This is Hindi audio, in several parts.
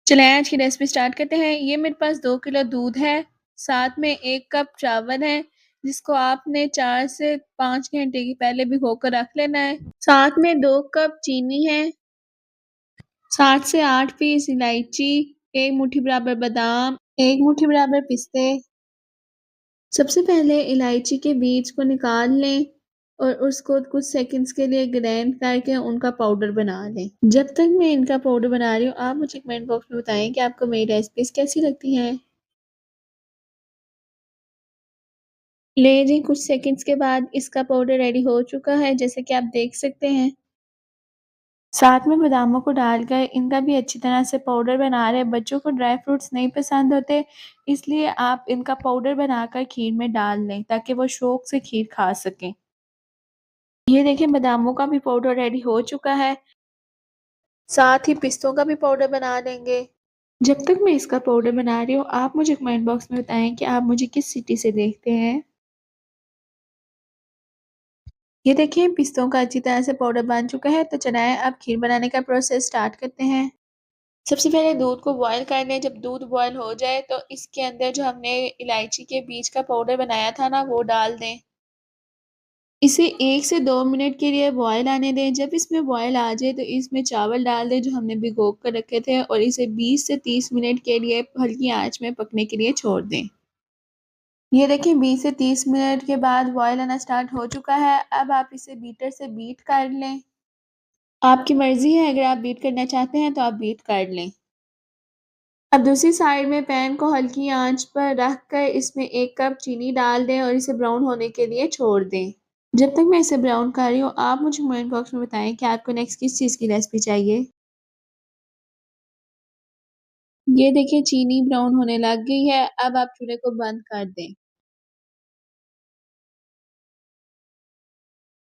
चलें आज की रेसिपी स्टार्ट करते हैं। ये मेरे पास 2 किलो दूध है, साथ में 1 कप चावल है, जिसको आपने 4 से 5 घंटे की पहले भिगो कर रख लेना है। साथ में 2 कप चीनी है, 7 से 8 पीस इलायची, 1 मुट्ठी बराबर बादाम, 1 मुट्ठी बराबर पिस्ते। सबसे पहले इलायची के बीज को निकाल लें और उसको कुछ सेकंड्स के लिए ग्राइंड करके उनका पाउडर बना लें। जब तक मैं इनका पाउडर बना रही हूँ, आप मुझे कमेंट बॉक्स में बताएं कि आपको मेरी रेसिपीज कैसी लगती हैं। ले जी, कुछ सेकंड्स के बाद इसका पाउडर रेडी हो चुका है, जैसे कि आप देख सकते हैं। साथ में बादामों को डालकर इनका भी अच्छी तरह से पाउडर बना रहे हैं। बच्चों को ड्राई फ्रूट्स नहीं पसंद होते, इसलिए आप इनका पाउडर बनाकर खीर में डाल लें ताकि वो शौक से खीर खा सकें। ये देखिए, बादामों का भी पाउडर रेडी हो चुका है, साथ ही पिस्तों का भी पाउडर बना लेंगे। जब तक मैं इसका पाउडर बना रही हूँ, आप मुझे कमेंट बॉक्स में बताएं कि आप मुझे किस सिटी से देखते हैं। ये देखिए, पिस्तों का अच्छी तरह से पाउडर बन चुका है, तो चलाएं अब खीर बनाने का प्रोसेस स्टार्ट करते हैं। सबसे पहले दूध को बॉयल कर लें। जब दूध बॉयल हो जाए तो इसके अंदर जो हमने इलायची के बीज का पाउडर बनाया था ना, वो डाल दें। इसे 1 से 2 मिनट के लिए बॉयल आने दें। जब इसमें बॉयल आ जाए तो इसमें चावल डाल दें जो हमने भिगो कर रखे थे, और इसे 20 से 30 मिनट के लिए हल्की आंच में पकने के लिए छोड़ दें। ये देखिए, 20 से 30 मिनट के बाद बॉयल आना स्टार्ट हो चुका है। अब आप इसे बीटर से बीट कर लें। आपकी मर्जी है, अगर आप बीट करना चाहते हैं तो आप बीट कर लें। अब दूसरी साइड में पैन को हल्की आंच पर रखकर इसमें 1 कप चीनी डाल दें और इसे ब्राउन होने के लिए छोड़ दें। जब तक मैं इसे ब्राउन कर रही हूँ, आप मुझे कमेंट बॉक्स में बताएं कि आपको नेक्स्ट किस चीज़ की रेसिपी चाहिए। ये देखिए, चीनी ब्राउन होने लग गई है। अब आप चूल्हे को बंद कर दें।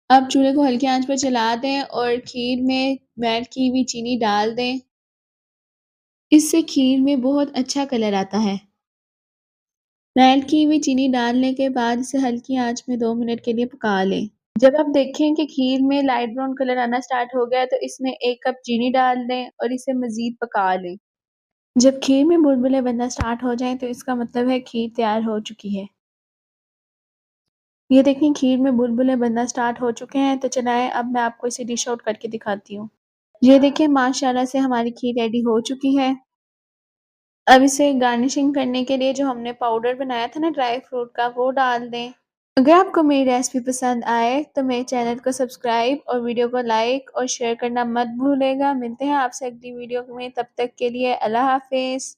अब चूल्हे को हल्की आंच पर चला दें और खीर में मेल्ट की हुई चीनी डाल दें। इससे खीर में बहुत अच्छा कलर आता है। मेल्ट की हुई चीनी डालने के बाद इसे हल्की आंच में 2 मिनट के लिए पका लें। जब आप देखें कि खीर में लाइट ब्राउन कलर आना स्टार्ट हो गया है, तो इसमें 1 कप चीनी डाल दें और इसे मज़ीद पका लें। जब खीर में बुलबुले बनना स्टार्ट हो जाएँ, तो इसका मतलब है खीर तैयार हो चुकी है। ये देखें, खीर में बुलबुले बनना स्टार्ट हो चुके हैं, तो चलाएँ अब मैं आपको इसे डिश आउट करके दिखाती हूँ। ये देखिए, माशाल्लाह से हमारी खीर रेडी हो चुकी है। अब इसे गार्निशिंग करने के लिए जो हमने पाउडर बनाया था ना ड्राई फ्रूट का, वो डाल दें। अगर आपको मेरी रेसिपी पसंद आए तो मेरे चैनल को सब्सक्राइब और वीडियो को लाइक और शेयर करना मत भूलिएगा। मिलते हैं आपसे अगली वीडियो में, तब तक के लिए अल्लाह हाफिज़।